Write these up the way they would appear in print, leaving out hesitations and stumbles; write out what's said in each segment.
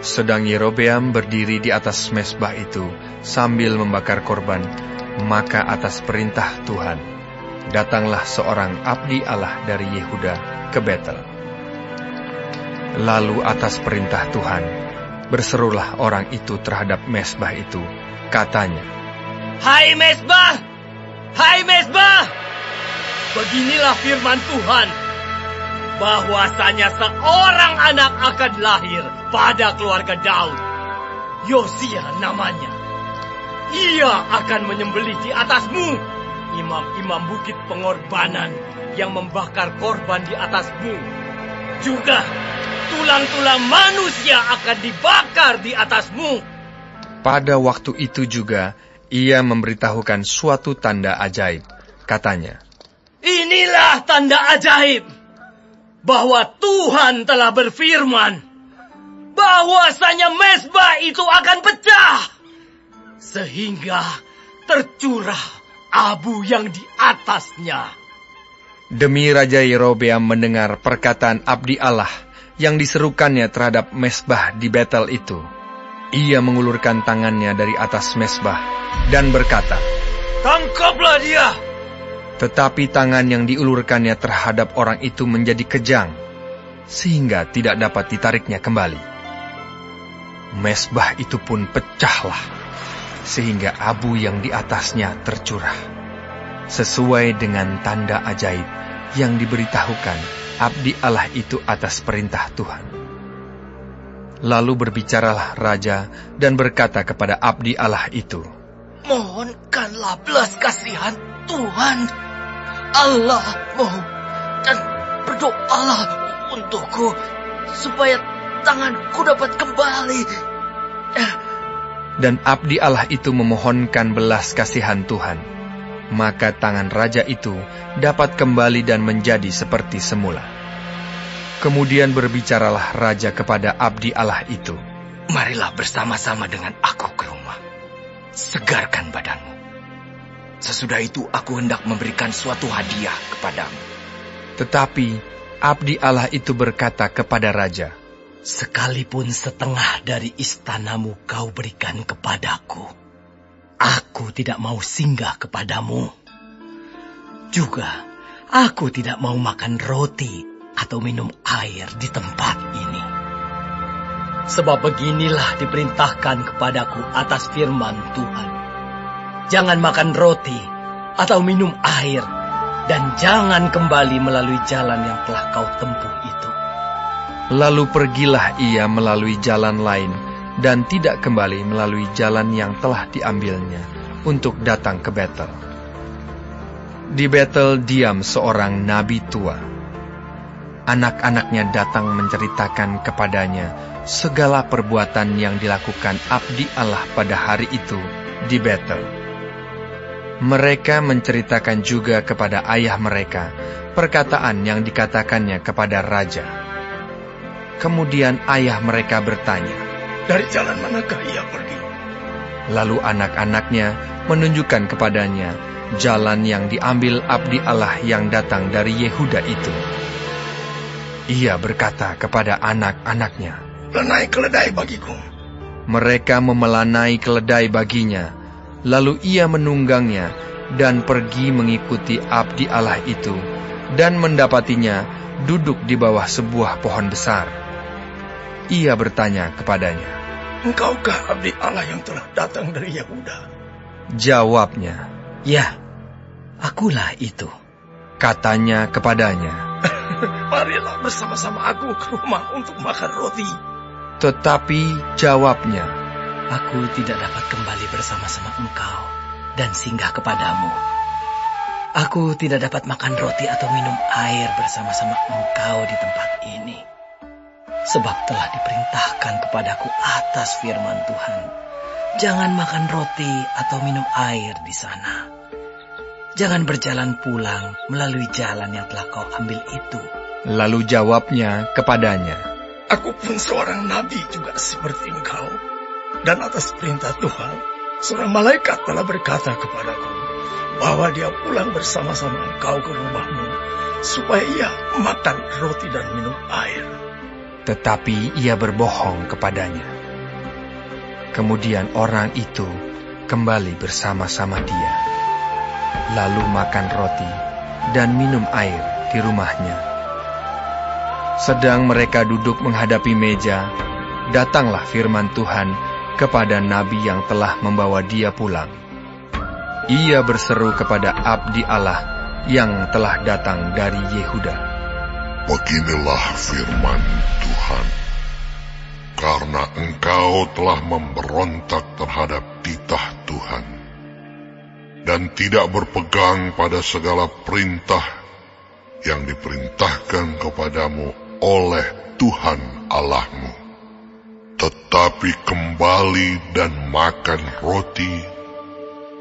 Sedang Yerobeam berdiri di atas mezbah itu sambil membakar korban, maka atas perintah Tuhan, datanglah seorang abdi Allah dari Yehuda ke Betel. Lalu atas perintah Tuhan, berserulah orang itu terhadap mezbah itu, katanya, "Hai mezbah! Hai mezbah! Beginilah firman Tuhan, bahwasanya seorang anak akan lahir pada keluarga Daud. Yosia namanya. Ia akan menyembelih di atasmu imam-imam bukit pengorbanan yang membakar korban di atasmu. Juga tulang-tulang manusia akan dibakar di atasmu." Pada waktu itu juga, ia memberitahukan suatu tanda ajaib. Katanya, "Inilah tanda ajaib, bahwa Tuhan telah berfirman, bahwasanya mezbah itu akan pecah, sehingga tercurah abu yang di atasnya." Demi Raja Yerobeam mendengar perkataan abdi Allah yang diserukannya terhadap mezbah di Betel itu, ia mengulurkan tangannya dari atas mezbah dan berkata, "Tangkaplah dia!" Tetapi tangan yang diulurkannya terhadap orang itu menjadi kejang, sehingga tidak dapat ditariknya kembali. Mezbah itu pun pecahlah, sehingga abu yang di atasnya tercurah, sesuai dengan tanda ajaib yang diberitahukan abdi Allah itu atas perintah Tuhan. Lalu berbicaralah raja dan berkata kepada abdi Allah itu, "Mohonkanlah belas kasihan Tuhan Allahmu, dan berdoalah untukku, supaya tanganku dapat kembali." Dan abdi Allah itu memohonkan belas kasihan Tuhan. Maka tangan raja itu dapat kembali dan menjadi seperti semula. Kemudian berbicaralah raja kepada abdi Allah itu, "Marilah bersama-sama dengan aku ke rumah. Segarkan badanmu. Sesudah itu aku hendak memberikan suatu hadiah kepadamu." Tetapi abdi Allah itu berkata kepada raja, "Sekalipun setengah dari istanamu kau berikan kepadaku, aku tidak mau singgah kepadamu. Juga aku tidak mau makan roti atau minum air di tempat ini. Sebab beginilah diperintahkan kepadaku atas firman Tuhan. Jangan makan roti atau minum air, dan jangan kembali melalui jalan yang telah kau tempuh itu." Lalu pergilah ia melalui jalan lain, dan tidak kembali melalui jalan yang telah diambilnya untuk datang ke Betel. Di Betel diam seorang nabi tua. Anak-anaknya datang menceritakan kepadanya segala perbuatan yang dilakukan abdi Allah pada hari itu di Betel. Mereka menceritakan juga kepada ayah mereka perkataan yang dikatakannya kepada raja. Kemudian ayah mereka bertanya, "Dari jalan manakah ia pergi?" Lalu anak-anaknya menunjukkan kepadanya jalan yang diambil abdi Allah yang datang dari Yehuda itu. Ia berkata kepada anak-anaknya, "Lanai keledai bagiku." Mereka memelanai keledai baginya. Lalu ia menunggangnya dan pergi mengikuti abdi Allah itu, dan mendapatinya duduk di bawah sebuah pohon besar. Ia bertanya kepadanya, "Engkaukah abdi Allah yang telah datang dari Yehuda?" Jawabnya, "Ya, akulah itu." Katanya kepadanya, "Marilah bersama-sama aku ke rumah untuk makan roti." Tetapi jawabnya, "Aku tidak dapat kembali bersama-sama engkau dan singgah kepadamu. Aku tidak dapat makan roti atau minum air bersama-sama engkau di tempat ini. Sebab telah diperintahkan kepadaku atas firman Tuhan, jangan makan roti atau minum air di sana. Jangan berjalan pulang melalui jalan yang telah kau ambil itu." Lalu jawabnya kepadanya, "Aku pun seorang nabi juga seperti engkau. Dan atas perintah Tuhan, seorang malaikat telah berkata kepadaku, bahwa dia pulang bersama-sama engkau ke rumahmu, supaya ia makan roti dan minum air." tetapi ia berbohong kepadanya. Kemudian orang itu kembali bersama-sama dia, lalu makan roti dan minum air di rumahnya. Sedang mereka duduk menghadapi meja, datanglah firman Tuhan kepada nabi yang telah membawa dia pulang. Ia berseru kepada abdi Allah yang telah datang dari Yehuda. Beginilah firman Tuhan, karena engkau telah memberontak terhadap titah Tuhan, dan tidak berpegang pada segala perintah yang diperintahkan kepadamu oleh Tuhan Allahmu, tetapi kembali dan makan roti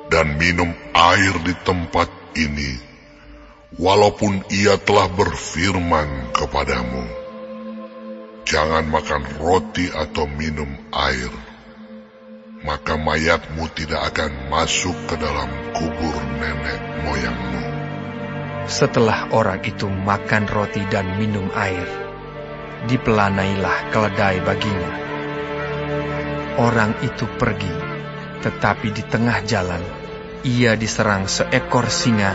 dan minum air di tempat ini, walaupun ia telah berfirman kepadamu, jangan makan roti atau minum air, maka mayatmu tidak akan masuk ke dalam kubur nenek moyangmu. Setelah orang itu makan roti dan minum air, dipelanailah keledai baginya. Orang itu pergi, tetapi di tengah jalan ia diserang seekor singa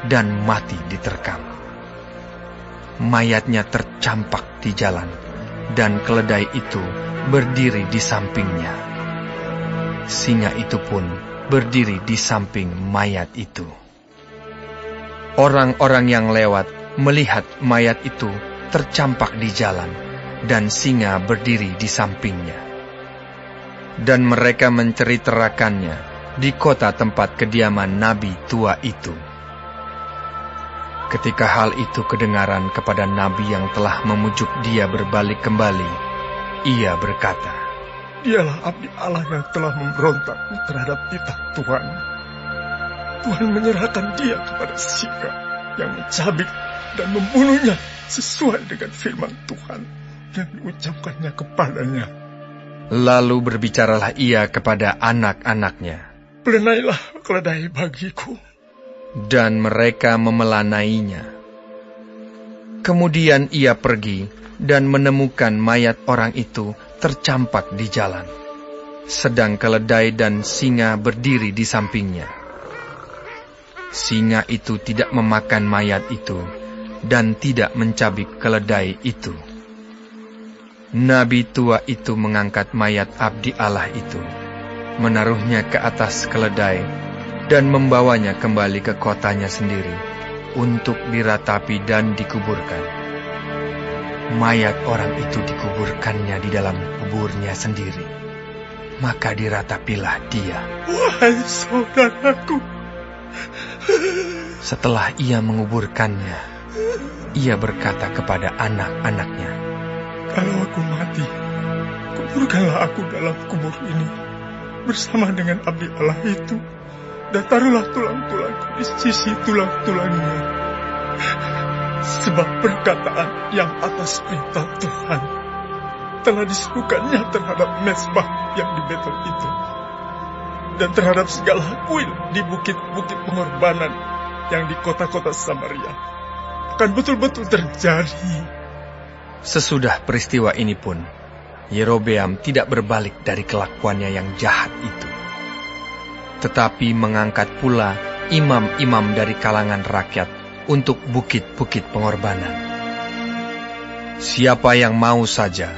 dan mati diterkam. Mayatnya tercampak di jalan, dan keledai itu berdiri di sampingnya. Singa itu pun berdiri di samping mayat itu. Orang-orang yang lewat melihat mayat itu tercampak di jalan, dan singa berdiri di sampingnya. Dan mereka menceritakannya di kota tempat kediaman nabi tua itu. Ketika hal itu kedengaran kepada nabi yang telah memujuk dia berbalik kembali, ia berkata, Dialah abdi Allah yang telah memberontak terhadap titah Tuhan. Tuhan menyerahkan dia kepada singa yang mencabik dan membunuhnya sesuai dengan firman Tuhan yang diucapkannya kepadanya. Lalu berbicaralah ia kepada anak-anaknya, Pelenailah keledai bagiku. dan mereka memelanainya. Kemudian ia pergi dan menemukan mayat orang itu tercampak di jalan, sedang keledai dan singa berdiri di sampingnya. Singa itu tidak memakan mayat itu dan tidak mencabik keledai itu. Nabi tua itu mengangkat mayat abdi Allah itu, menaruhnya ke atas keledai, dan membawanya kembali ke kotanya sendiri untuk diratapi dan dikuburkan. Mayat orang itu dikuburkannya di dalam kuburnya sendiri. Maka diratapilah dia. Wahai saudaraku, Setelah ia menguburkannya, ia berkata kepada anak-anaknya, kalau aku mati, kuburkanlah aku dalam kubur ini bersama dengan abdi Allah itu, dan taruhlah tulang-tulangku di sisi tulang-tulangnya. Sebab perkataan yang atas perintah Tuhan telah disuruhkannya terhadap mezbah yang di Betel itu, dan terhadap segala kuil di bukit-bukit pengorbanan yang di kota-kota Samaria akan betul-betul terjadi. Sesudah peristiwa ini pun, Yerobeam tidak berbalik dari kelakuannya yang jahat itu, tetapi mengangkat pula imam-imam dari kalangan rakyat untuk bukit-bukit pengorbanan. Siapa yang mau saja,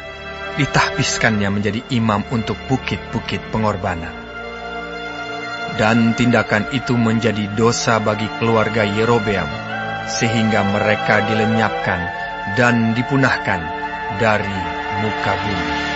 ditahbiskannya menjadi imam untuk bukit-bukit pengorbanan. Dan tindakan itu menjadi dosa bagi keluarga Yerobeam, sehingga mereka dilenyapkan dan dipunahkan dari muka bumi.